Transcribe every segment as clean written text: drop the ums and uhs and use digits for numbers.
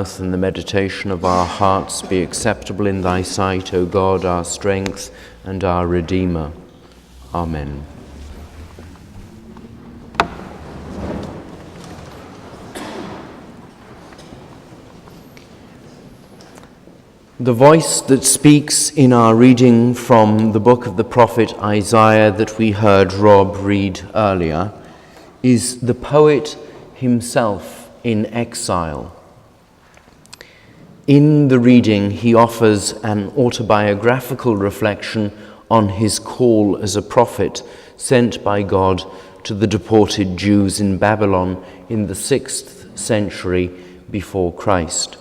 mouth and the meditation of our hearts be acceptable in thy sight, O God, our strength and our Redeemer. Amen. The voice that speaks in our reading from the book of the prophet Isaiah that we heard Rob read earlier is the poet himself in exile. In the reading, he offers an autobiographical reflection on his call as a prophet sent by God to the deported Jews in Babylon in the 6th century before Christ.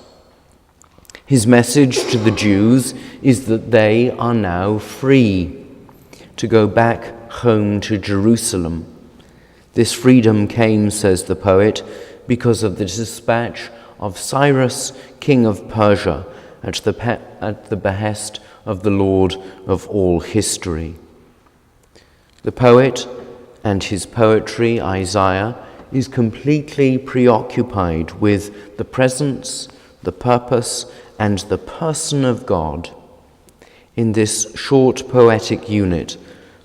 His message to the Jews is that they are now free to go back home to Jerusalem. This freedom came, says the poet, because of the dispatch of Cyrus, king of Persia, at the behest of the Lord of all history. The poet and his poetry, Isaiah, is completely preoccupied with the presence, the purpose, and the person of God. In this short poetic unit,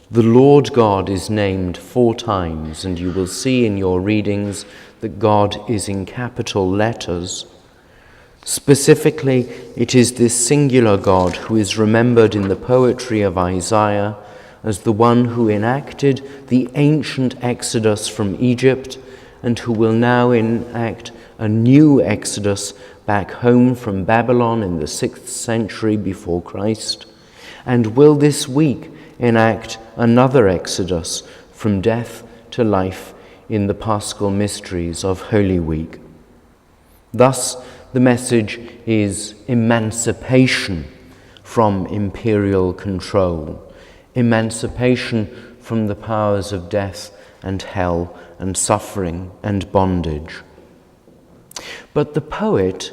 the Lord God is named 4 times, and you will see in your readings that God is in capital letters. Specifically, it is this singular God who is remembered in the poetry of Isaiah as the one who enacted the ancient exodus from Egypt and who will now enact a new exodus back home from Babylon in the 6th century before Christ, and will this week enact another exodus from death to life in the Paschal mysteries of Holy Week. Thus, the message is emancipation from imperial control, emancipation from the powers of death and hell and suffering and bondage. But the poet,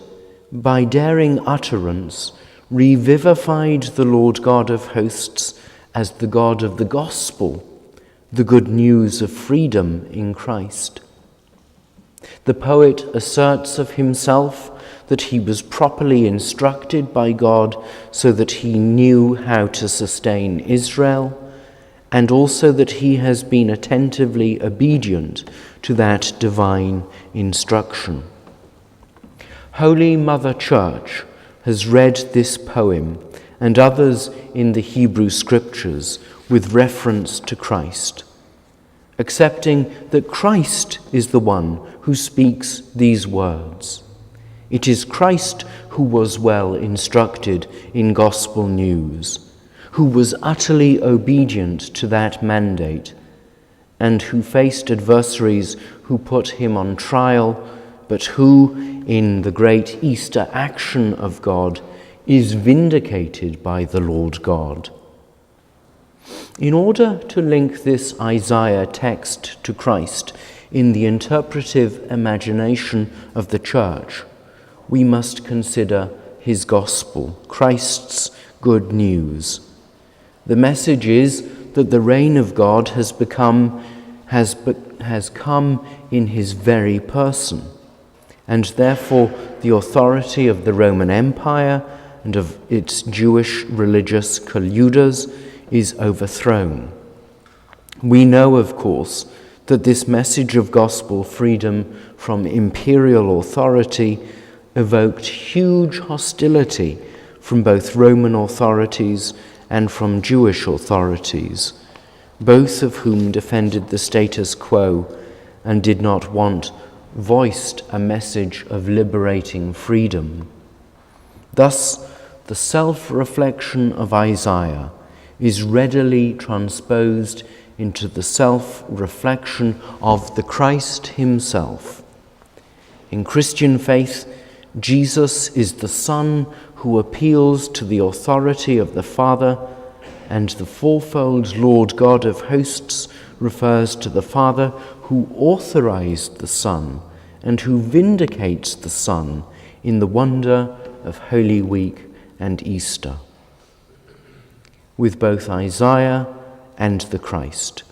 by daring utterance, revivified the Lord God of hosts as the God of the gospel, the good news of freedom in Christ. The poet asserts of himself that he was properly instructed by God so that he knew how to sustain Israel, and also that he has been attentively obedient to that divine instruction. Holy Mother Church has read this poem and others in the Hebrew Scriptures with reference to Christ, accepting that Christ is the one who speaks these words. It is Christ who was well instructed in gospel news, who was utterly obedient to that mandate, and who faced adversaries who put him on trial, but who, in the great Easter action of God, is vindicated by the Lord God. In order to link this Isaiah text to Christ in the interpretive imagination of the Church, we must consider his gospel, Christ's good news. The message is that the reign of God has come in his very person, and therefore the authority of the Roman Empire and of its Jewish religious colluders is overthrown. We know, of course, that this message of gospel freedom from imperial authority evoked huge hostility from both Roman authorities and from Jewish authorities, both of whom defended the status quo and did not want voiced a message of liberating freedom. Thus, the self-reflection of Isaiah is readily transposed into the self-reflection of the Christ himself. In Christian faith, Jesus is the Son who appeals to the authority of the Father, and the fourfold Lord God of hosts refers to the Father who authorized the Son and who vindicates the Son in the wonder of Holy Week and Easter. With both Isaiah and the Christ,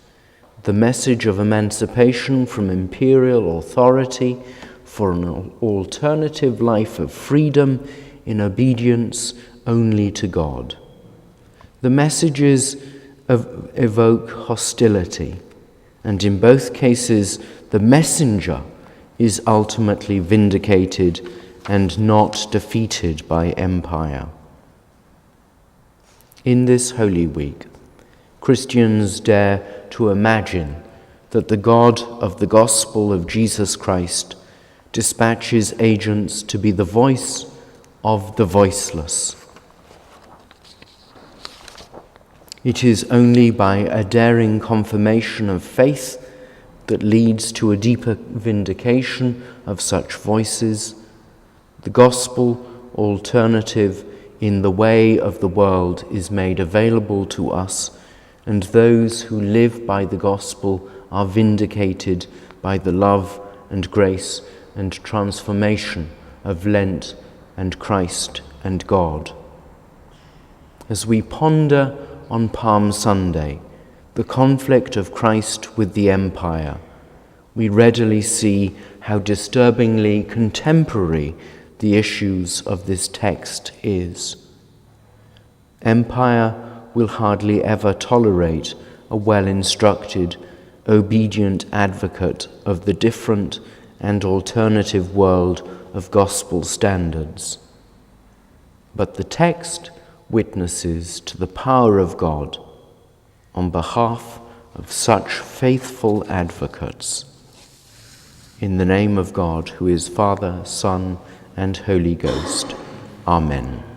the message of emancipation from imperial authority for an alternative life of freedom in obedience only to God. The messages evoke hostility, and in both cases the messenger is ultimately vindicated and not defeated by empire. In this Holy Week, Christians dare to imagine that the God of the gospel of Jesus Christ dispatches agents to be the voice of the voiceless. It is only by a daring confirmation of faith that leads to a deeper vindication of such voices, the gospel alternative in the way of the world is made available to us, and those who live by the gospel are vindicated by the love and grace and transformation of Lent and Christ and God. As we ponder on Palm Sunday the conflict of Christ with the empire, we readily see how disturbingly contemporary the issues of this text is. Empire will hardly ever tolerate a well-instructed, obedient advocate of the different and alternative world of gospel standards. But the text witnesses to the power of God on behalf of such faithful advocates. In the name of God, who is Father, Son, and Holy Ghost. Amen.